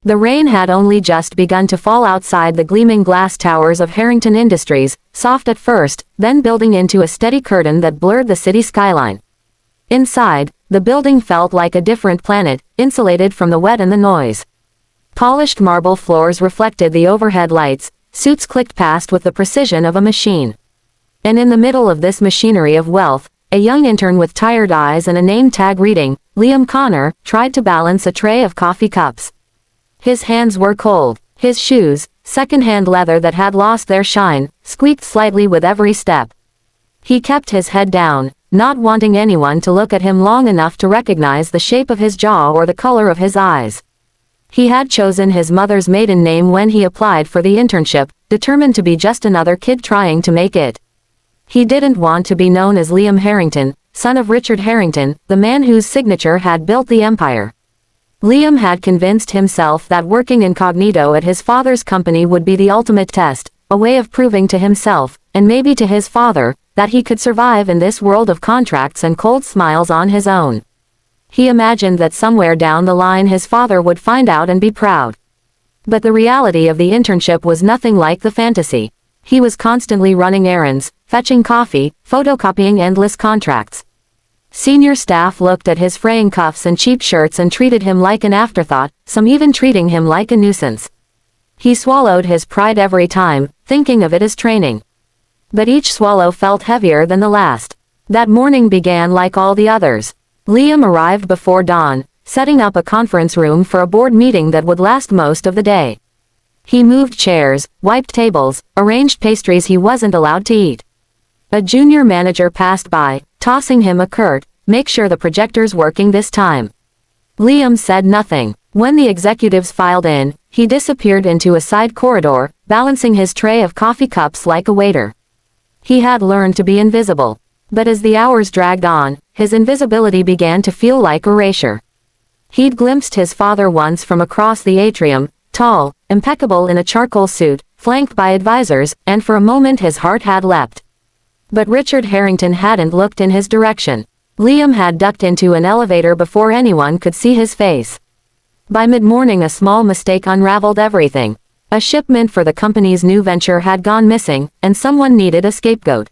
The rain had only just begun to fall outside the gleaming glass towers of Harrington Industries, soft at first, then building into a steady curtain that blurred the city skyline. Inside, the building felt like a different planet, insulated from the wet and the noise. Polished marble floors reflected the overhead lights, suits clicked past with the precision of a machine. And in the middle of this machinery of wealth, a young intern with tired eyes and a name tag reading, Liam Connor, tried to balance a tray of coffee cups. His hands were cold. His shoes, second-hand leather that had lost their shine, squeaked slightly with every step. He kept his head down, not wanting anyone to look at him long enough to recognize the shape of his jaw or the color of his eyes. He had chosen his mother's maiden name when he applied for the internship, determined to be just another kid trying to make it. He didn't want to be known as Liam Harrington, son of Richard Harrington, the man whose signature had built the empire. Liam had convinced himself that working incognito at his father's company would be the ultimate test, a way of proving to himself, and maybe to his father, that he could survive in this world of contracts and cold smiles on his own. He imagined that somewhere down the line his father would find out and be proud. But the reality of the internship was nothing like the fantasy. He was constantly running errands, fetching coffee, photocopying endless contracts. Senior staff looked at his fraying cuffs and cheap shirts and treated him like an afterthought, some even treating him like a nuisance. He swallowed his pride every time, thinking of it as training. But each swallow felt heavier than the last. That morning began like all the others. Liam arrived before dawn, setting up a conference room for a board meeting that would last most of the day. He moved chairs, wiped tables, arranged pastries he wasn't allowed to eat. A junior manager passed by, tossing him a curt, "Make sure the projector's working this time." Liam said nothing. When the executives filed in, he disappeared into a side corridor, balancing his tray of coffee cups like a waiter. He had learned to be invisible. But as the hours dragged on, his invisibility began to feel like erasure. He'd glimpsed his father once from across the atrium, tall, impeccable in a charcoal suit, flanked by advisors, and for a moment his heart had leapt. But Richard Harrington hadn't looked in his direction. Liam had ducked into an elevator before anyone could see his face. By mid-morning a small mistake unraveled everything. A shipment for the company's new venture had gone missing, and someone needed a scapegoat.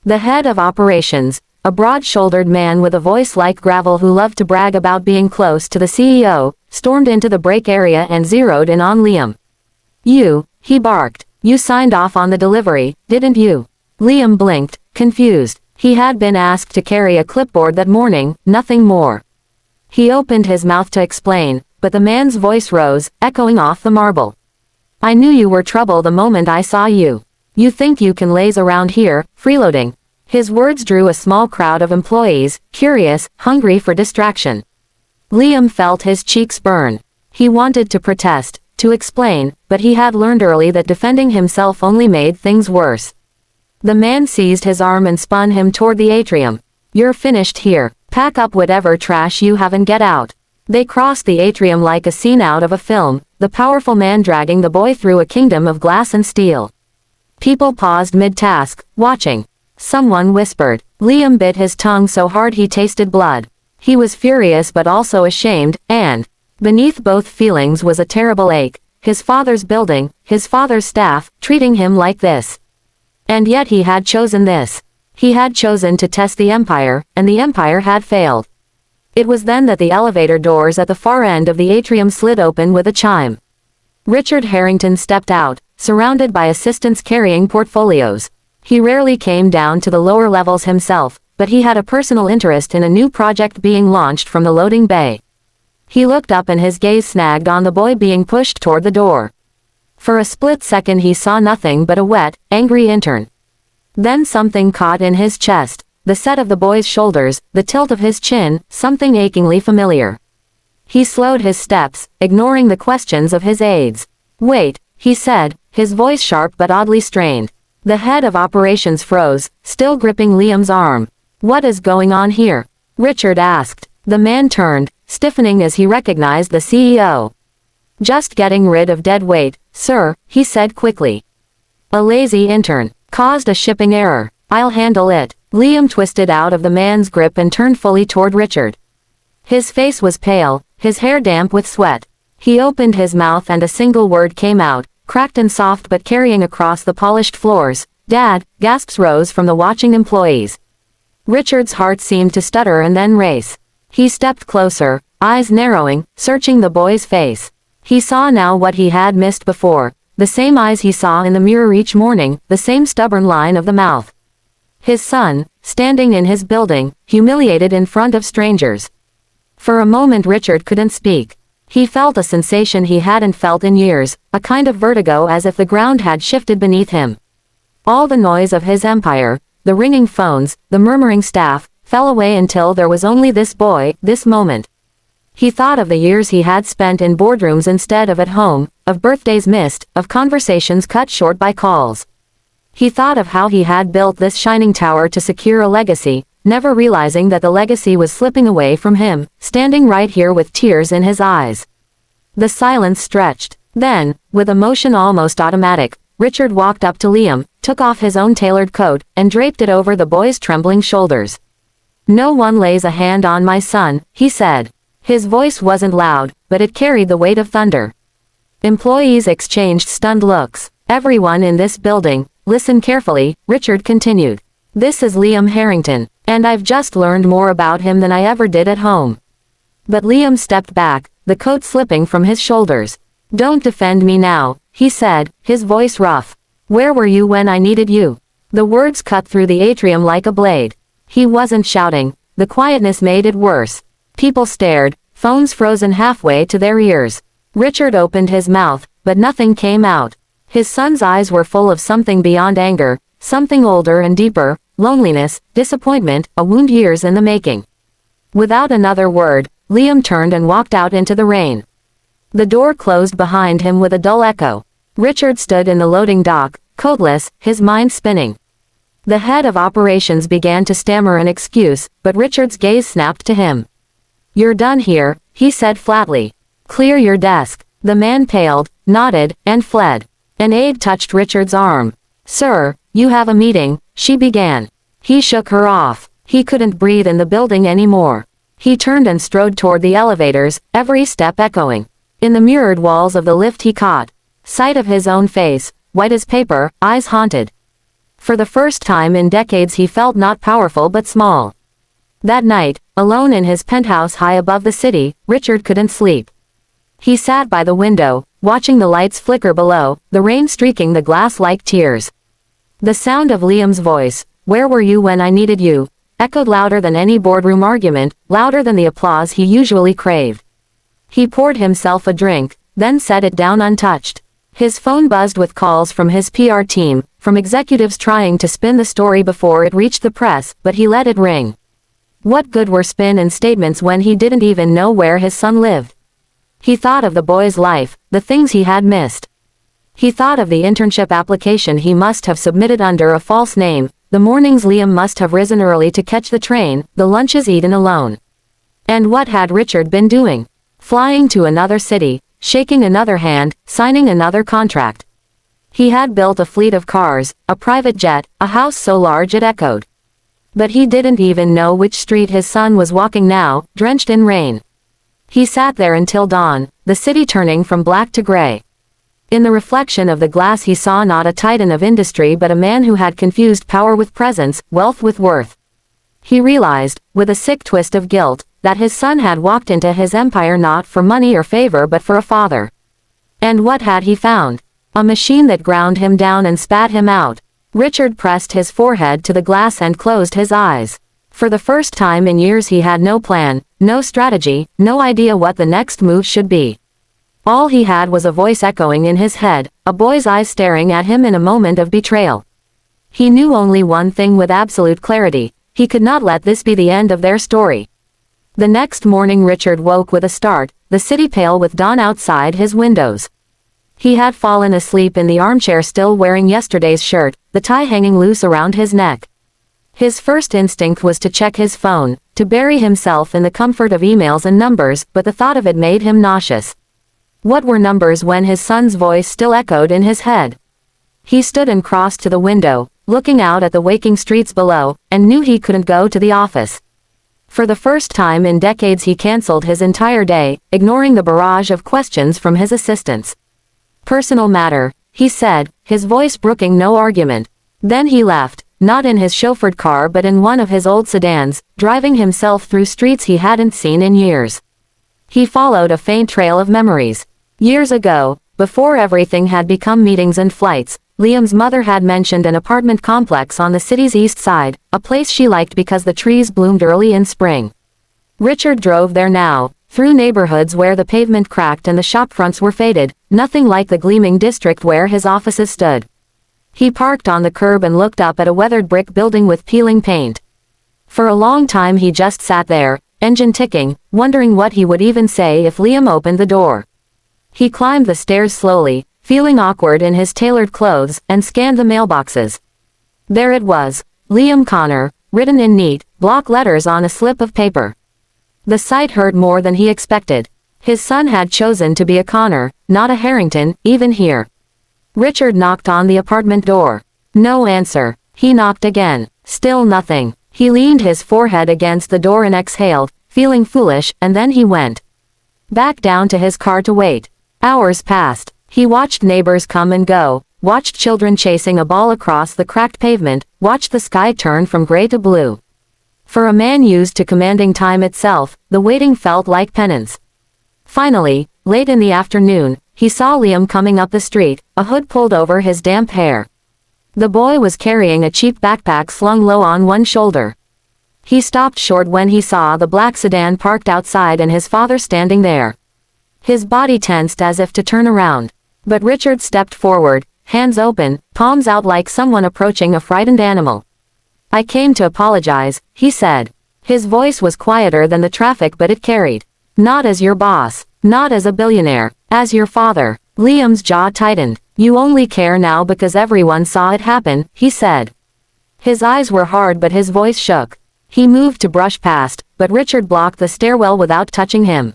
The head of operations, a broad-shouldered man with a voice like gravel who loved to brag about being close to the CEO, stormed into the break area and zeroed in on Liam. "You," he barked. "You signed off on the delivery, didn't you?" Liam blinked, confused. He had been asked to carry a clipboard that morning, nothing more. He opened his mouth to explain, but the man's voice rose, echoing off the marble. "I knew you were trouble the moment I saw you. You think you can laze around here, freeloading." His words drew a small crowd of employees, curious, hungry for distraction. Liam felt his cheeks burn. He wanted to protest, to explain, but he had learned early that defending himself only made things worse. The man seized his arm and spun him toward the atrium. "You're finished here. Pack up whatever trash you have and get out." They crossed the atrium like a scene out of a film, the powerful man dragging the boy through a kingdom of glass and steel. People paused mid-task, watching. Someone whispered. Liam bit his tongue so hard he tasted blood. He was furious but also ashamed, and beneath both feelings was a terrible ache. His father's building, his father's staff, treating him like this. And yet he had chosen this. He had chosen to test the empire, and the empire had failed. It was then that the elevator doors at the far end of the atrium slid open with a chime. Richard Harrington stepped out, surrounded by assistants carrying portfolios. He rarely came down to the lower levels himself, but he had a personal interest in a new project being launched from the loading bay. He looked up and his gaze snagged on the boy being pushed toward the door. For a split second he saw nothing but a wet, angry intern. Then something caught in his chest, the set of the boy's shoulders, the tilt of his chin, something achingly familiar. He slowed his steps, ignoring the questions of his aides. "Wait," he said, his voice sharp but oddly strained. The head of operations froze, still gripping Liam's arm. "What is going on here?" Richard asked. The man turned, stiffening as he recognized the CEO. "Just getting rid of dead weight, sir," he said quickly. "A lazy intern. Caused a shipping error. I'll handle it." Liam twisted out of the man's grip and turned fully toward Richard. His face was pale, his hair damp with sweat. He opened his mouth and a single word came out, cracked and soft but carrying across the polished floors. "Dad," gasps rose from the watching employees. Richard's heart seemed to stutter and then race. He stepped closer, eyes narrowing, searching the boy's face. He saw now what he had missed before, the same eyes he saw in the mirror each morning, the same stubborn line of the mouth. His son, standing in his building, humiliated in front of strangers. For a moment Richard couldn't speak. He felt a sensation he hadn't felt in years, a kind of vertigo as if the ground had shifted beneath him. All the noise of his empire, the ringing phones, the murmuring staff, fell away until there was only this boy, this moment. He thought of the years he had spent in boardrooms instead of at home, of birthdays missed, of conversations cut short by calls. He thought of how he had built this shining tower to secure a legacy, never realizing that the legacy was slipping away from him, standing right here with tears in his eyes. The silence stretched. Then, with emotion almost automatic, Richard walked up to Liam, took off his own tailored coat, and draped it over the boy's trembling shoulders. "No one lays a hand on my son," he said. His voice wasn't loud, but it carried the weight of thunder. Employees exchanged stunned looks. "Everyone in this building, listen carefully," Richard continued. "This is Liam Harrington, and I've just learned more about him than I ever did at home." But Liam stepped back, the coat slipping from his shoulders. "Don't defend me now," he said, his voice rough. "Where were you when I needed you?" The words cut through the atrium like a blade. He wasn't shouting. The quietness made it worse. People stared, phones frozen halfway to their ears. Richard opened his mouth, but nothing came out. His son's eyes were full of something beyond anger, something older and deeper, loneliness, disappointment, a wound years in the making. Without another word, Liam turned and walked out into the rain. The door closed behind him with a dull echo. Richard stood in the loading dock, coatless, his mind spinning. The head of operations began to stammer an excuse, but Richard's gaze snapped to him. "You're done here," he said flatly. "Clear your desk." The man paled, nodded, and fled. An aide touched Richard's arm. "Sir, you have a meeting," she began. He shook her off. He couldn't breathe in the building anymore. He turned and strode toward the elevators, every step echoing. In the mirrored walls of the lift he caught sight of his own face, white as paper, eyes haunted. For the first time in decades he felt not powerful but small. That night, alone in his penthouse high above the city, Richard couldn't sleep. He sat by the window, watching the lights flicker below, the rain streaking the glass like tears. The sound of Liam's voice, "Where were you when I needed you?" echoed louder than any boardroom argument, louder than the applause he usually craved. He poured himself a drink, then set it down untouched. His phone buzzed with calls from his PR team, from executives trying to spin the story before it reached the press, but he let it ring. What good were spin and statements when he didn't even know where his son lived? He thought of the boy's life, the things he had missed. He thought of the internship application he must have submitted under a false name, the mornings Liam must have risen early to catch the train, the lunches eaten alone. And what had Richard been doing? Flying to another city, shaking another hand, signing another contract. He had built a fleet of cars, a private jet, a house so large it echoed. But he didn't even know which street his son was walking now, drenched in rain. He sat there until dawn, the city turning from black to gray. In the reflection of the glass he saw not a titan of industry but a man who had confused power with presence, wealth with worth. He realized, with a sick twist of guilt, that his son had walked into his empire not for money or favor but for a father. And what had he found? A machine that ground him down and spat him out. Richard pressed his forehead to the glass and closed his eyes. For the first time in years he had no plan, no strategy, no idea what the next move should be. All he had was a voice echoing in his head, a boy's eyes staring at him in a moment of betrayal. He knew only one thing with absolute clarity: he could not let this be the end of their story. The next morning Richard woke with a start, the city pale with dawn outside his windows. He had fallen asleep in the armchair still wearing yesterday's shirt, the tie hanging loose around his neck. His first instinct was to check his phone, to bury himself in the comfort of emails and numbers, but the thought of it made him nauseous. What were numbers when his son's voice still echoed in his head? He stood and crossed to the window, looking out at the waking streets below, and knew he couldn't go to the office. For the first time in decades he canceled his entire day, ignoring the barrage of questions from his assistants. "Personal matter," he said, his voice brooking no argument. Then he left, not in his chauffeured car but in one of his old sedans, driving himself through streets he hadn't seen in years. He followed a faint trail of memories. Years ago, before everything had become meetings and flights, Liam's mother had mentioned an apartment complex on the city's east side, a place she liked because the trees bloomed early in spring. Richard drove there now, through neighborhoods where the pavement cracked and the shopfronts were faded, nothing like the gleaming district where his offices stood. He parked on the curb and looked up at a weathered brick building with peeling paint. For a long time he just sat there, engine ticking, wondering what he would even say if Liam opened the door. He climbed the stairs slowly, feeling awkward in his tailored clothes, and scanned the mailboxes. There it was, Liam Connor, written in neat, block letters on a slip of paper. The sight hurt more than he expected. His son had chosen to be a Connor, not a Harrington, even here. Richard knocked on the apartment door. No answer. He knocked again. Still nothing. He leaned his forehead against the door and exhaled, feeling foolish, and then he went back down to his car to wait. Hours passed. He watched neighbors come and go, watched children chasing a ball across the cracked pavement, watched the sky turn from gray to blue. For a man used to commanding time itself, the waiting felt like penance. Finally, late in the afternoon, he saw Liam coming up the street, a hood pulled over his damp hair. The boy was carrying a cheap backpack slung low on one shoulder. He stopped short when he saw the black sedan parked outside and his father standing there. His body tensed as if to turn around. But Richard stepped forward, hands open, palms out like someone approaching a frightened animal. "I came to apologize," he said. His voice was quieter than the traffic but it carried. "Not as your boss, not as a billionaire, as your father." Liam's jaw tightened. "You only care now because everyone saw it happen," he said. His eyes were hard but his voice shook. He moved to brush past, but Richard blocked the stairwell without touching him.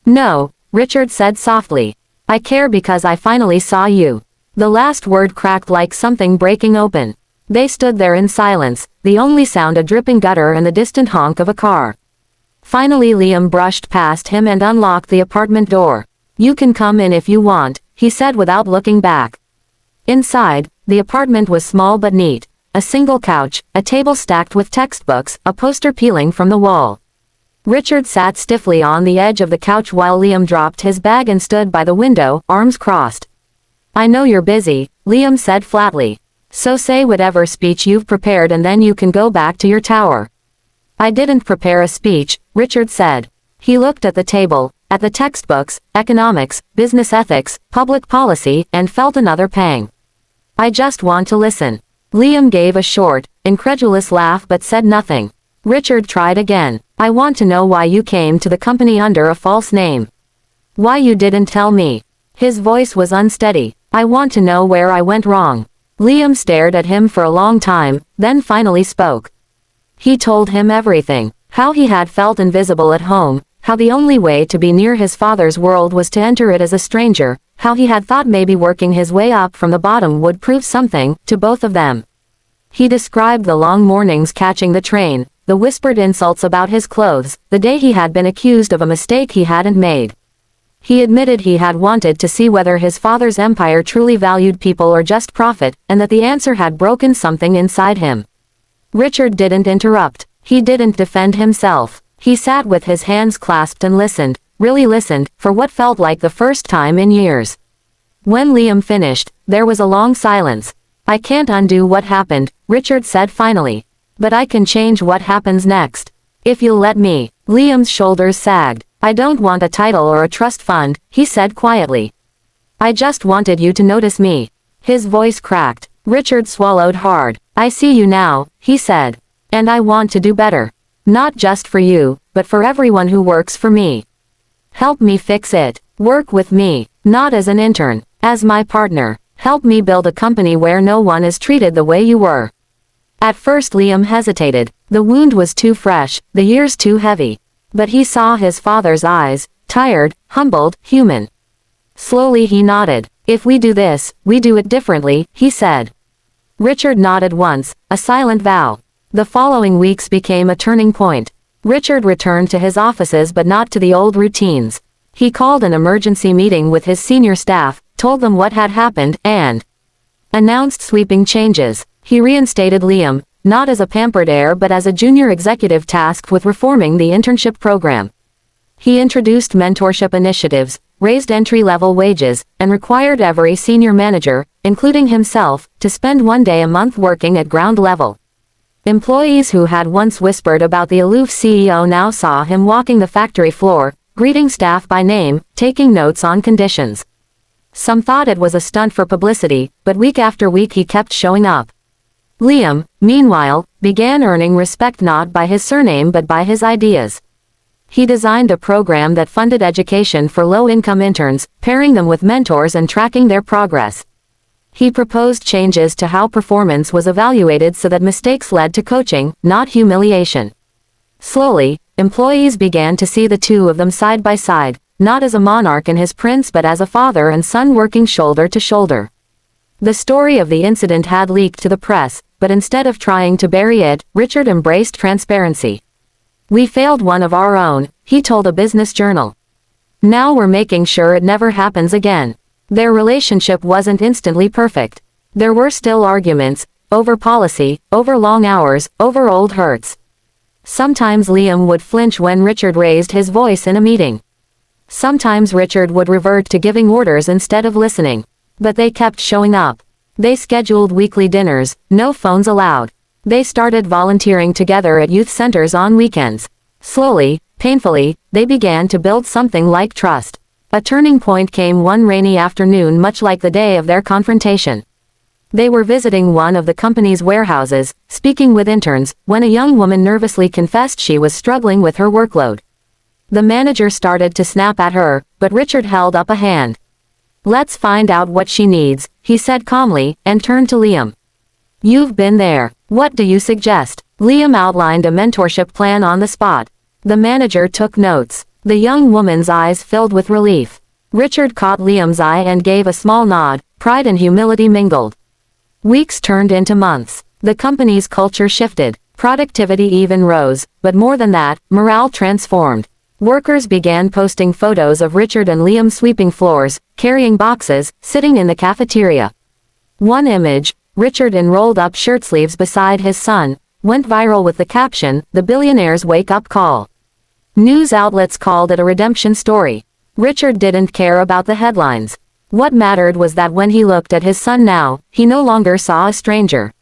"No," Richard said softly. "I care because I finally saw you." The last word cracked like something breaking open. They stood there in silence, the only sound a dripping gutter and the distant honk of a car. Finally Liam brushed past him and unlocked the apartment door. "You can come in if you want," he said without looking back. Inside, the apartment was small but neat. A single couch, a table stacked with textbooks, a poster peeling from the wall. Richard sat stiffly on the edge of the couch while Liam dropped his bag and stood by the window, arms crossed. "I know you're busy," Liam said flatly. "So say whatever speech you've prepared and then you can go back to your tower." "I didn't prepare a speech," Richard said. He looked at the table, at the textbooks, economics, business ethics, public policy, and felt another pang. "I just want to listen." Liam gave a short, incredulous laugh but said nothing. Richard tried again. "I want to know why you came to the company under a false name. Why you didn't tell me." His voice was unsteady. "I want to know where I went wrong." Liam stared at him for a long time, then finally spoke. He told him everything. How he had felt invisible at home, how the only way to be near his father's world was to enter it as a stranger, how he had thought maybe working his way up from the bottom would prove something, to both of them. He described the long mornings catching the train, the whispered insults about his clothes, the day he had been accused of a mistake he hadn't made. He admitted he had wanted to see whether his father's empire truly valued people or just profit, and that the answer had broken something inside him. Richard didn't interrupt. He didn't defend himself. He sat with his hands clasped and listened, really listened, for what felt like the first time in years. When Liam finished, there was a long silence. "I can't undo what happened," Richard said finally. "But I can change what happens next. If you'll let me." Liam's shoulders sagged. "I don't want a title or a trust fund," he said quietly. "I just wanted you to notice me." His voice cracked. Richard swallowed hard. "I see you now," he said. "And I want to do better. Not just for you, but for everyone who works for me. Help me fix it. Work with me, not as an intern, as my partner. Help me build a company where no one is treated the way you were." At first Liam hesitated. The wound was too fresh, the years too heavy. But he saw his father's eyes, tired, humbled, human. Slowly he nodded. "If we do this, we do it differently," he said. Richard nodded once, a silent vow. The following weeks became a turning point. Richard returned to his offices but not to the old routines. He called an emergency meeting with his senior staff, told them what had happened, and announced sweeping changes. He reinstated Liam, not as a pampered heir but as a junior executive tasked with reforming the internship program. He introduced mentorship initiatives, raised entry-level wages, and required every senior manager, including himself, to spend 1 day a month working at ground level. Employees who had once whispered about the aloof CEO now saw him walking the factory floor, greeting staff by name, taking notes on conditions. Some thought it was a stunt for publicity, but week after week he kept showing up. Liam, meanwhile, began earning respect not by his surname but by his ideas. He designed a program that funded education for low-income interns, pairing them with mentors and tracking their progress. He proposed changes to how performance was evaluated so that mistakes led to coaching, not humiliation. Slowly, employees began to see the two of them side by side, not as a monarch and his prince but as a father and son working shoulder to shoulder. The story of the incident had leaked to the press, but instead of trying to bury it, Richard embraced transparency. "We failed one of our own," he told a business journal. "Now we're making sure it never happens again." Their relationship wasn't instantly perfect. There were still arguments, over policy, over long hours, over old hurts. Sometimes Liam would flinch when Richard raised his voice in a meeting. Sometimes Richard would revert to giving orders instead of listening. But they kept showing up. They scheduled weekly dinners, no phones allowed. They started volunteering together at youth centers on weekends. Slowly, painfully, they began to build something like trust. A turning point came one rainy afternoon, much like the day of their confrontation. They were visiting one of the company's warehouses, speaking with interns, when a young woman nervously confessed she was struggling with her workload. The manager started to snap at her, but Richard held up a hand. "Let's find out what she needs," he said calmly, and turned to Liam. "You've been there. What do you suggest?" Liam outlined a mentorship plan on the spot. The manager took notes. The young woman's eyes filled with relief. Richard caught Liam's eye and gave a small nod, pride and humility mingled. Weeks turned into months. The company's culture shifted. Productivity even rose, but more than that, morale transformed. Workers began posting photos of Richard and Liam sweeping floors, carrying boxes, sitting in the cafeteria. One image, Richard in rolled-up shirt sleeves beside his son, went viral with the caption, "The billionaire's wake-up call." News outlets called it a redemption story. Richard didn't care about the headlines. What mattered was that when he looked at his son now, he no longer saw a stranger.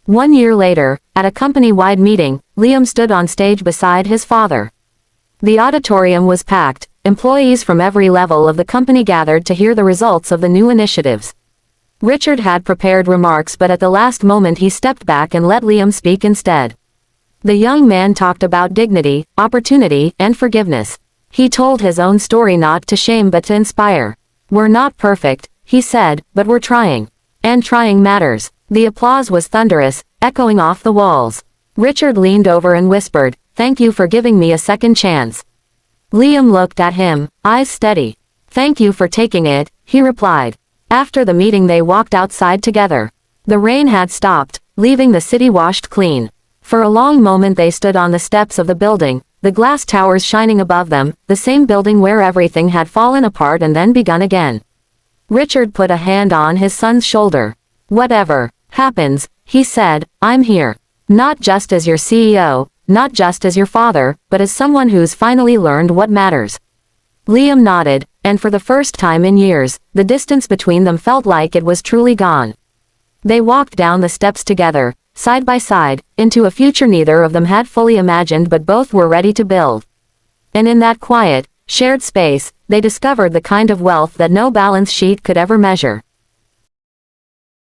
1 year later, at a company-wide meeting, Liam stood on stage beside his father. The auditorium was packed. Employees from every level of the company gathered to hear the results of the new initiatives. Richard had prepared remarks, but at the last moment he stepped back and let Liam speak instead. The young man talked about dignity, opportunity, and forgiveness. He told his own story not to shame but to inspire. "We're not perfect," he said, "but we're trying. And trying matters." The applause was thunderous, echoing off the walls. Richard leaned over and whispered, "Thank you for giving me a second chance." Liam looked at him, eyes steady. "Thank you for taking it," he replied. After the meeting they walked outside together. The rain had stopped, leaving the city washed clean. For a long moment they stood on the steps of the building, the glass towers shining above them, the same building where everything had fallen apart and then begun again. Richard put a hand on his son's shoulder. "Whatever happens," he said, "I'm here. Not just as your CEO, not just as your father, but as someone who's finally learned what matters." Liam nodded, and for the first time in years, the distance between them felt like it was truly gone. They walked down the steps together, side by side, into a future neither of them had fully imagined but both were ready to build. And in that quiet, shared space, they discovered the kind of wealth that no balance sheet could ever measure.